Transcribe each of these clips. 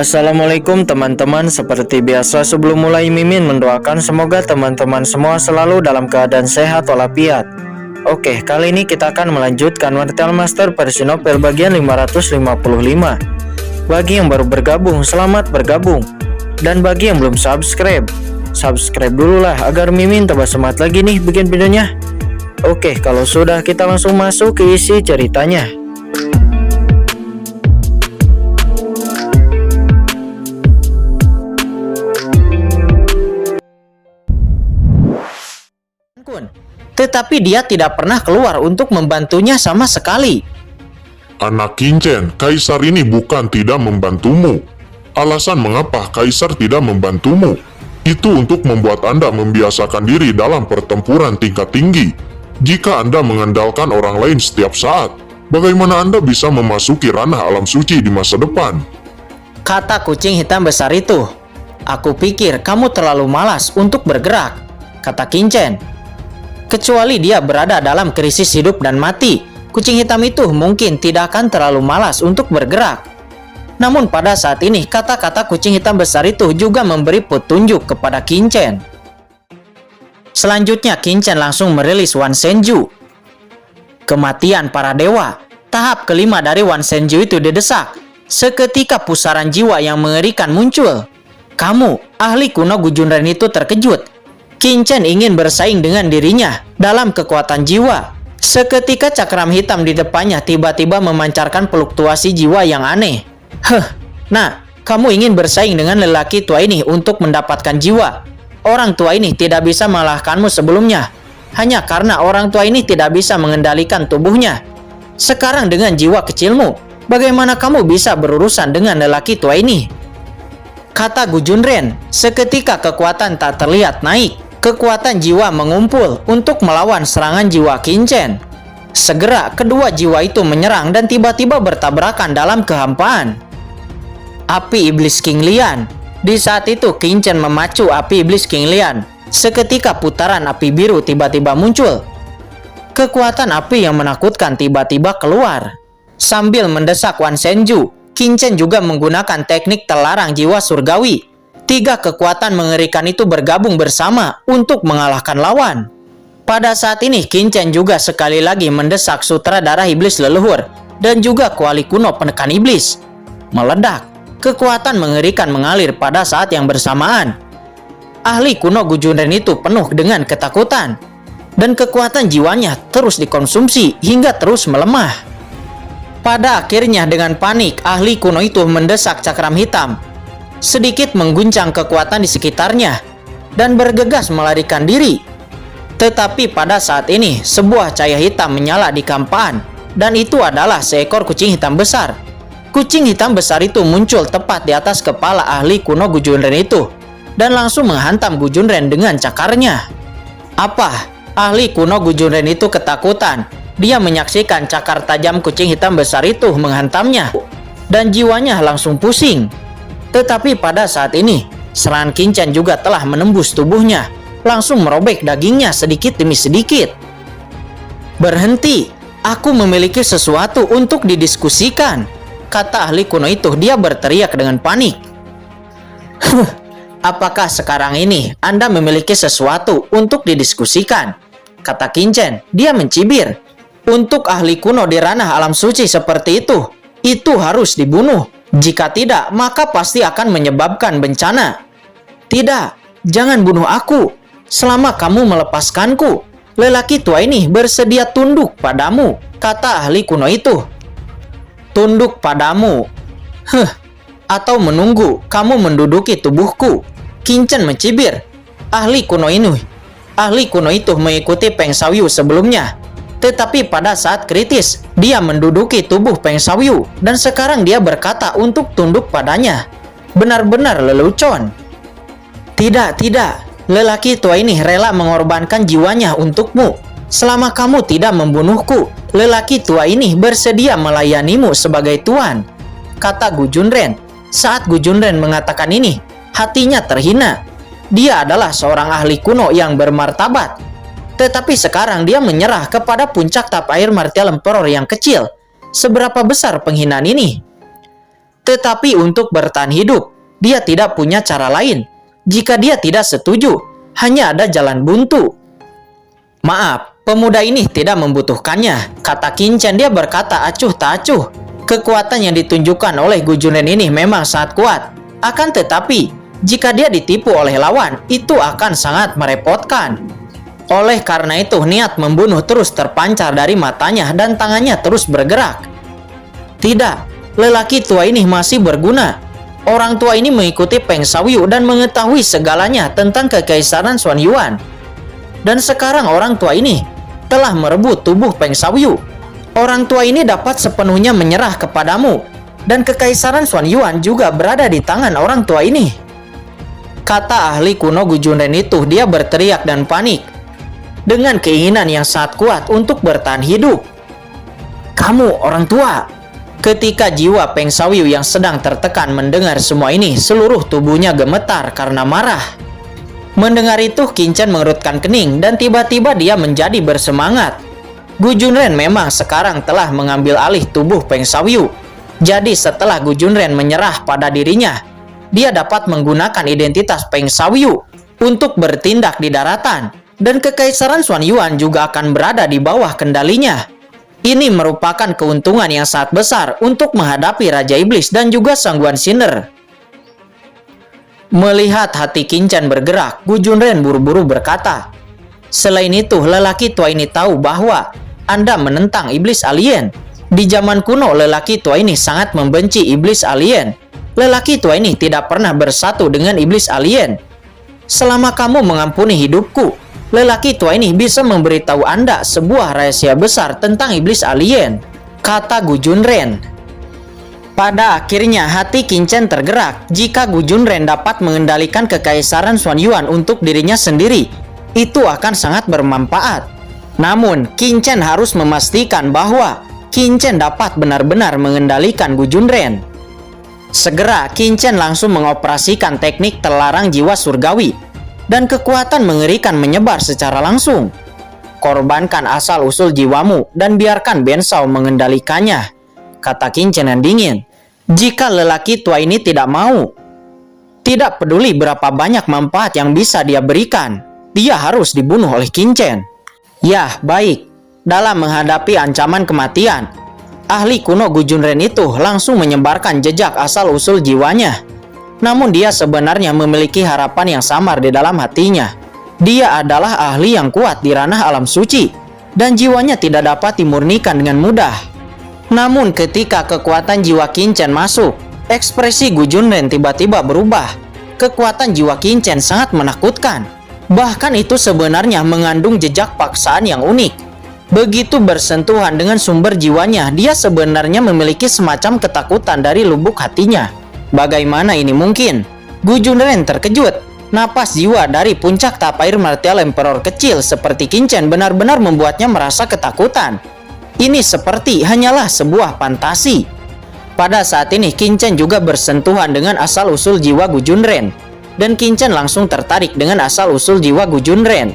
Assalamualaikum teman-teman. Seperti biasa sebelum mulai Mimin mendoakan semoga teman-teman semua selalu dalam keadaan sehat walafiat. Oke, kali ini kita akan melanjutkan Martial Master versi novel bagian 555. Bagi yang baru bergabung, selamat bergabung. Dan bagi yang belum subscribe dulu lah agar Mimin tambah semangat lagi nih bikin videonya. Oke, kalau sudah kita langsung masuk ke isi ceritanya. Tetapi dia tidak pernah keluar untuk membantunya sama sekali. Anak Kincen, Kaisar ini bukan tidak membantumu. Alasan mengapa Kaisar tidak membantumu, itu untuk membuat Anda membiasakan diri dalam pertempuran tingkat tinggi. Jika Anda mengandalkan orang lain setiap saat, bagaimana Anda bisa memasuki ranah alam suci di masa depan? Kata kucing hitam besar itu. Aku pikir kamu terlalu malas untuk bergerak, kata Kincen. Kecuali dia berada dalam krisis hidup dan mati, kucing hitam itu mungkin tidak akan terlalu malas untuk bergerak. Namun pada saat ini, kata-kata kucing hitam besar itu juga memberi petunjuk kepada Kincen. Selanjutnya, Kincen langsung merilis Wan Senju. Kematian para dewa. Tahap kelima dari Wan Senju itu didesak. Seketika pusaran jiwa yang mengerikan muncul. Kamu, ahli kuno Gujunren itu terkejut. Kincen ingin bersaing dengan dirinya dalam kekuatan jiwa. Seketika cakram hitam di depannya tiba-tiba memancarkan fluktuasi jiwa yang aneh. Nah, kamu ingin bersaing dengan lelaki tua ini untuk mendapatkan jiwa. Orang tua ini tidak bisa mengalahkanmu sebelumnya. Hanya karena orang tua ini tidak bisa mengendalikan tubuhnya. Sekarang dengan jiwa kecilmu, bagaimana kamu bisa berurusan dengan lelaki tua ini? Kata Gujunren, seketika kekuatan tak terlihat naik. Kekuatan jiwa mengumpul untuk melawan serangan jiwa Kincen. Segera kedua jiwa itu menyerang dan tiba-tiba bertabrakan dalam kehampaan. Api Iblis King Lian. Di saat itu Kincen memacu api Iblis King Lian. Seketika putaran api biru tiba-tiba muncul. Kekuatan api yang menakutkan tiba-tiba keluar. Sambil mendesak Wan Senju, Kincen juga menggunakan teknik terlarang jiwa surgawi. Tiga kekuatan mengerikan itu bergabung bersama untuk mengalahkan lawan. Pada saat ini, Kincen juga sekali lagi mendesak sutradara iblis leluhur dan juga kuali kuno penekan iblis. Meledak, kekuatan mengerikan mengalir pada saat yang bersamaan. Ahli kuno Gujunren itu penuh dengan ketakutan, dan kekuatan jiwanya terus dikonsumsi hingga terus melemah. Pada akhirnya dengan panik, ahli kuno itu mendesak cakram hitam. Sedikit mengguncang kekuatan di sekitarnya dan bergegas melarikan diri. Tetapi pada saat ini sebuah cahaya hitam menyala di kampaan dan itu adalah seekor kucing hitam besar. Kucing hitam besar itu muncul tepat di atas kepala ahli kuno Gujunren itu dan langsung menghantam Gujunren dengan cakarnya. Apa? Ahli kuno Gujunren itu ketakutan. Dia menyaksikan cakar tajam kucing hitam besar itu menghantamnya dan jiwanya langsung pusing. Tetapi pada saat ini, serangan Kincen juga telah menembus tubuhnya, langsung merobek dagingnya sedikit demi sedikit. Berhenti, aku memiliki sesuatu untuk didiskusikan, kata ahli kuno itu. Dia berteriak dengan panik. Apakah sekarang ini Anda memiliki sesuatu untuk didiskusikan? Kata Kincen. Dia mencibir. Untuk ahli kuno di ranah alam suci seperti itu harus dibunuh. Jika tidak, maka pasti akan menyebabkan bencana. Tidak, jangan bunuh aku. Selama kamu melepaskanku, lelaki tua ini bersedia tunduk padamu, kata ahli kuno itu. Tunduk padamu? Atau menunggu kamu menduduki tubuhku? Kincen mencibir. Ahli kuno itu mengikuti Peng Xiaoyu sebelumnya. Tetapi pada saat kritis, dia menduduki tubuh Peng Xiaoyu dan sekarang dia berkata untuk tunduk padanya. Benar-benar lelucon. Tidak. Lelaki tua ini rela mengorbankan jiwanya untukmu. Selama kamu tidak membunuhku, lelaki tua ini bersedia melayanimu sebagai tuan, kata Gujunren. Saat Gujunren mengatakan ini, hatinya terhina. Dia adalah seorang ahli kuno yang bermartabat. Tetapi sekarang dia menyerah kepada puncak tap air Martial Emperor yang kecil. Seberapa besar penghinaan ini? Tetapi untuk bertahan hidup, dia tidak punya cara lain. Jika dia tidak setuju, hanya ada jalan buntu. Maaf, pemuda ini tidak membutuhkannya, kata Qin Chen. Dia berkata acuh tak acuh. Kekuatan yang ditunjukkan oleh Gu Junren ini memang sangat kuat. Akan tetapi, jika dia ditipu oleh lawan, itu akan sangat merepotkan. Oleh karena itu, niat membunuh terus terpancar dari matanya dan tangannya terus bergerak. Tidak, lelaki tua ini masih berguna. Orang tua ini mengikuti Peng Shaoyu dan mengetahui segalanya tentang kekaisaran Xuan Yuan. Dan sekarang orang tua ini telah merebut tubuh Peng Shaoyu. Orang tua ini dapat sepenuhnya menyerah kepadamu, dan kekaisaran Xuan Yuan juga berada di tangan orang tua ini. Kata ahli kuno Gu Junren itu, dia berteriak dan panik dengan keinginan yang sangat kuat untuk bertahan hidup. Kamu orang tua. Ketika jiwa Peng Shaoyu yang sedang tertekan mendengar semua ini, seluruh tubuhnya gemetar karena marah. Mendengar itu, Qin Chen mengerutkan kening dan tiba-tiba dia menjadi bersemangat. Gu Junren memang sekarang telah mengambil alih tubuh Peng Shaoyu. Jadi setelah Gu Junren menyerah pada dirinya, dia dapat menggunakan identitas Peng Shaoyu untuk bertindak di daratan, dan kekaisaran Xuan Yuan juga akan berada di bawah kendalinya. Ini merupakan keuntungan yang sangat besar untuk menghadapi Raja Iblis dan juga Sangguan Cinder. Melihat hati Qin Chen bergerak, Gu Junren buru-buru berkata, selain itu, lelaki tua ini tahu bahwa Anda menentang iblis alien. Di zaman kuno, lelaki tua ini sangat membenci iblis alien. Lelaki tua ini tidak pernah bersatu dengan iblis alien. Selama kamu mengampuni hidupku, lelaki tua ini bisa memberitahu Anda sebuah rahasia besar tentang iblis alien, kata Gu Junren. Pada akhirnya hati Qin Chen tergerak. Jika Gu Junren dapat mengendalikan kekaisaran Xuan Yuan untuk dirinya sendiri, itu akan sangat bermanfaat. Namun, Qin Chen harus memastikan bahwa Qin Chen dapat benar-benar mengendalikan Gu Junren. Segera, Qin Chen langsung mengoperasikan teknik terlarang jiwa surgawi, dan kekuatan mengerikan menyebar secara langsung. Korbankan asal-usul jiwamu dan biarkan Ben Shao mengendalikannya, kata Qin Chen yang dingin. Jika lelaki tua ini tidak mau, tidak peduli berapa banyak manfaat yang bisa dia berikan, dia harus dibunuh oleh Qin Chen. Yah, baik. Dalam menghadapi ancaman kematian, ahli kuno Gu Junren itu langsung menyebarkan jejak asal-usul jiwanya. Namun dia sebenarnya memiliki harapan yang samar di dalam hatinya. Dia adalah ahli yang kuat di ranah alam suci, dan jiwanya tidak dapat dimurnikan dengan mudah. Namun ketika kekuatan jiwa Qin Chen masuk, ekspresi Gu Junren tiba-tiba berubah. Kekuatan jiwa Qin Chen sangat menakutkan. Bahkan itu sebenarnya mengandung jejak paksaan yang unik. Begitu bersentuhan dengan sumber jiwanya, dia sebenarnya memiliki semacam ketakutan dari lubuk hatinya. Bagaimana ini mungkin? Gu Junren terkejut. Napas jiwa dari puncak tapair martial emperor kecil seperti Qin Chen benar-benar membuatnya merasa ketakutan. Ini seperti hanyalah sebuah fantasi. Pada saat ini Qin Chen juga bersentuhan dengan asal-usul jiwa Gu Junren, dan Qin Chen langsung tertarik dengan asal-usul jiwa Gu Junren.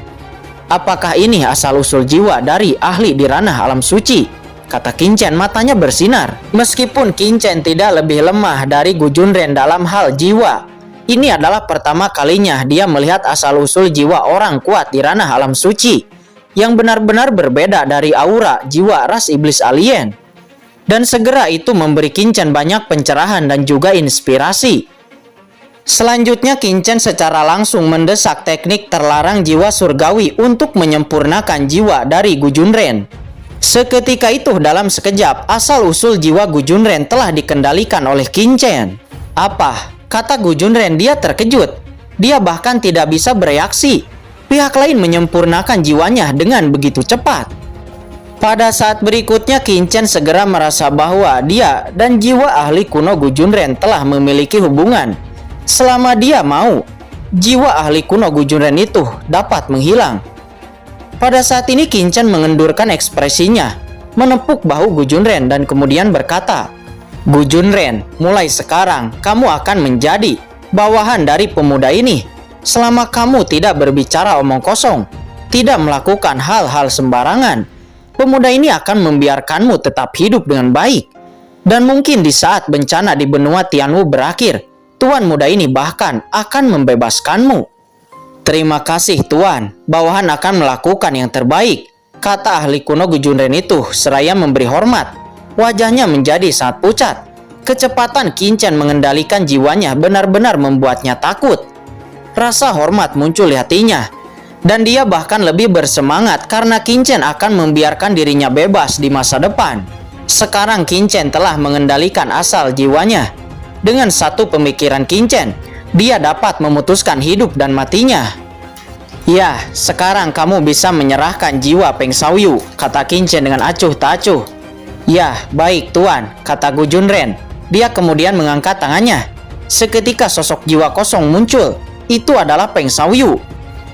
Apakah ini asal-usul jiwa dari ahli di ranah alam suci? Kata Qin Chen, matanya bersinar. Meskipun Qin Chen tidak lebih lemah dari Gu Junren dalam hal jiwa, ini adalah pertama kalinya dia melihat asal-usul jiwa orang kuat di ranah alam suci, yang benar-benar berbeda dari aura jiwa ras iblis alien. Dan segera itu memberi Qin Chen banyak pencerahan dan juga inspirasi. Selanjutnya Qin Chen secara langsung mendesak teknik terlarang jiwa surgawi untuk menyempurnakan jiwa dari Gu Junren. Seketika itu dalam sekejap asal-usul jiwa Gu Junren telah dikendalikan oleh Qin Chen. Apa? Kata Gu Junren, dia terkejut. Dia bahkan tidak bisa bereaksi. Pihak lain menyempurnakan jiwanya dengan begitu cepat. Pada saat berikutnya Qin Chen segera merasa bahwa dia dan jiwa ahli kuno Gu Junren telah memiliki hubungan. Selama dia mau, jiwa ahli kuno Gu Junren itu dapat menghilang. Pada saat ini Qin Chen mengendurkan ekspresinya, menepuk bahu Gu Junren dan kemudian berkata, Gu Junren, mulai sekarang kamu akan menjadi bawahan dari pemuda ini. Selama kamu tidak berbicara omong kosong, tidak melakukan hal-hal sembarangan, pemuda ini akan membiarkanmu tetap hidup dengan baik. Dan mungkin di saat bencana di benua Tianwu berakhir, Tuan muda ini bahkan akan membebaskanmu. Terima kasih Tuan, bawahan akan melakukan yang terbaik, kata ahli kuno Gujunren itu seraya memberi hormat. Wajahnya menjadi sangat pucat. Kecepatan Qin Chen mengendalikan jiwanya benar-benar membuatnya takut. Rasa hormat muncul di hatinya. Dan dia bahkan lebih bersemangat karena Qin Chen akan membiarkan dirinya bebas di masa depan. Sekarang Qin Chen telah mengendalikan asal jiwanya. Dengan satu pemikiran Qin Chen, dia dapat memutuskan hidup dan matinya. Ya, sekarang kamu bisa menyerahkan jiwa Peng Xiaoyu, kata Qin Chen dengan acuh tak acuh. Ya, baik Tuan, kata Gu Junren. Dia kemudian mengangkat tangannya. Seketika sosok jiwa kosong muncul. Itu adalah Peng Xiaoyu.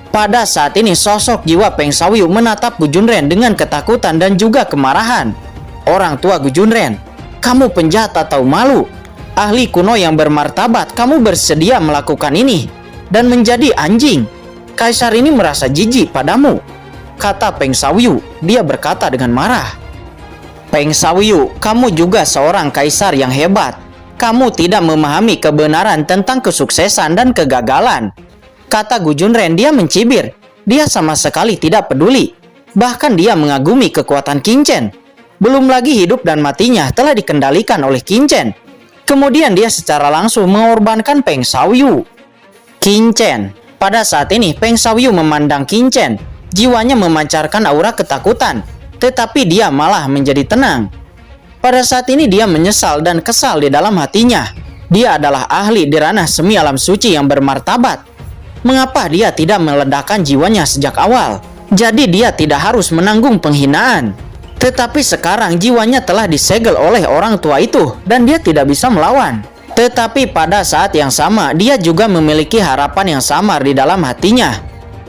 Pada saat ini sosok jiwa Peng Xiaoyu menatap Gu Junren dengan ketakutan dan juga kemarahan. Orang tua Gu Junren, kamu penjahat atau malu? Ahli kuno yang bermartabat, kamu bersedia melakukan ini dan menjadi anjing. Kaisar ini merasa jijik padamu, kata Peng Xiaoyu. Dia berkata dengan marah. Peng Xiaoyu, kamu juga seorang kaisar yang hebat. Kamu tidak memahami kebenaran tentang kesuksesan dan kegagalan, kata Gu Junren. Dia mencibir. Dia sama sekali tidak peduli. Bahkan dia mengagumi kekuatan Qin Chen. Belum lagi hidup dan matinya telah dikendalikan oleh Qin Chen. Kemudian dia secara langsung mengorbankan Peng Xiaoyu. Qin Chen. Pada saat ini Peng Xiaoyu memandang Qin Chen. Jiwanya memancarkan aura ketakutan, tetapi dia malah menjadi tenang. Pada saat ini dia menyesal dan kesal di dalam hatinya. Dia adalah ahli di ranah semi alam suci yang bermartabat. Mengapa dia tidak meledakkan jiwanya sejak awal? Jadi dia tidak harus menanggung penghinaan. Tetapi sekarang jiwanya telah disegel oleh orang tua itu dan dia tidak bisa melawan. Tetapi pada saat yang sama dia juga memiliki harapan yang samar di dalam hatinya,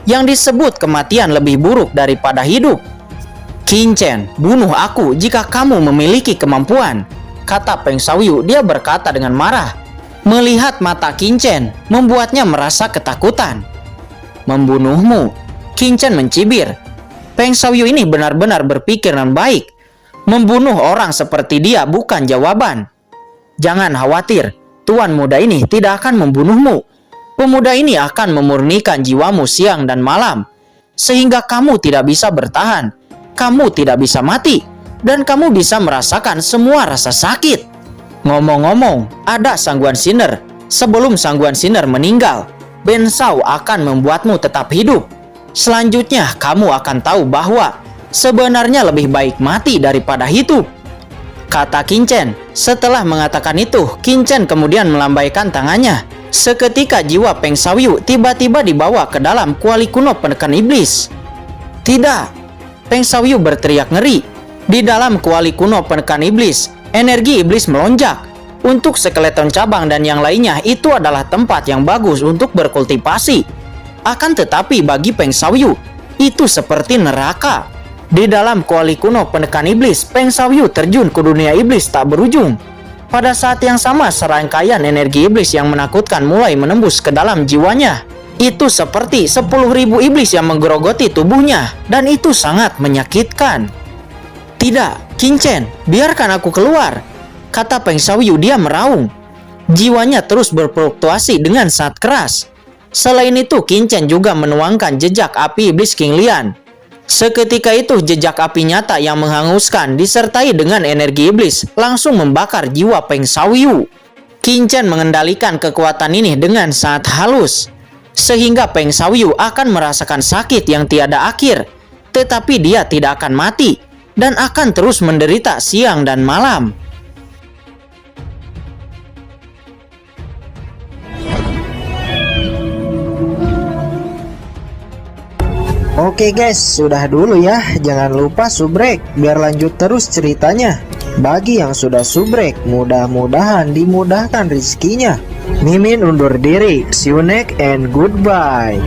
yang disebut kematian lebih buruk daripada hidup. Qin Chen, bunuh aku jika kamu memiliki kemampuan, kata Peng Xiaoyu. Dia berkata dengan marah. Melihat mata Qin Chen membuatnya merasa ketakutan. Membunuhmu? Qin Chen mencibir. Peng Xiaoyu ini benar-benar berpikir dengan baik. Membunuh orang seperti dia bukan jawaban. Jangan khawatir, Tuan muda ini tidak akan membunuhmu. Pemuda ini akan memurnikan jiwamu siang dan malam, sehingga kamu tidak bisa bertahan. Kamu tidak bisa mati, dan kamu bisa merasakan semua rasa sakit. Ngomong-ngomong, ada Sangguan Sinner. Sebelum Sangguan Sinner meninggal, Ben Shao akan membuatmu tetap hidup. Selanjutnya, kamu akan tahu bahwa sebenarnya lebih baik mati daripada hidup, kata Qin Chen. Setelah mengatakan itu, Qin Chen kemudian melambaikan tangannya. Seketika jiwa Peng Xiaoyu tiba-tiba dibawa ke dalam kuali kuno penekan iblis. Tidak! Peng Xiaoyu berteriak ngeri. Di dalam kuali kuno penekan iblis, energi iblis melonjak. Untuk skeleton cabang dan yang lainnya, itu adalah tempat yang bagus untuk berkultivasi. Akan tetapi bagi Peng Xiaoyu, itu seperti neraka. Di dalam kuali kuno penekan iblis, Peng Xiaoyu terjun ke dunia iblis tak berujung. Pada saat yang sama, serangkaian energi iblis yang menakutkan mulai menembus ke dalam jiwanya. Itu seperti 10.000 iblis yang menggerogoti tubuhnya, dan itu sangat menyakitkan. Tidak, Qin Chen, biarkan aku keluar, kata Peng Xiaoyu. Dia meraung. Jiwanya terus berfluktuasi dengan sangat keras. Selain itu, Qin Chen juga menuangkan jejak api iblis King Lian. Seketika itu jejak api nyata yang menghanguskan disertai dengan energi iblis langsung membakar jiwa Peng Xiaoyu. Qin Chen mengendalikan kekuatan ini dengan sangat halus, sehingga Peng Xiaoyu akan merasakan sakit yang tiada akhir. Tetapi dia tidak akan mati dan akan terus menderita siang dan malam. Oke guys, sudah dulu ya. Jangan lupa subrek biar lanjut terus ceritanya. Bagi yang sudah subrek, mudah-mudahan dimudahkan rezekinya. Mimin undur diri. See you next and goodbye.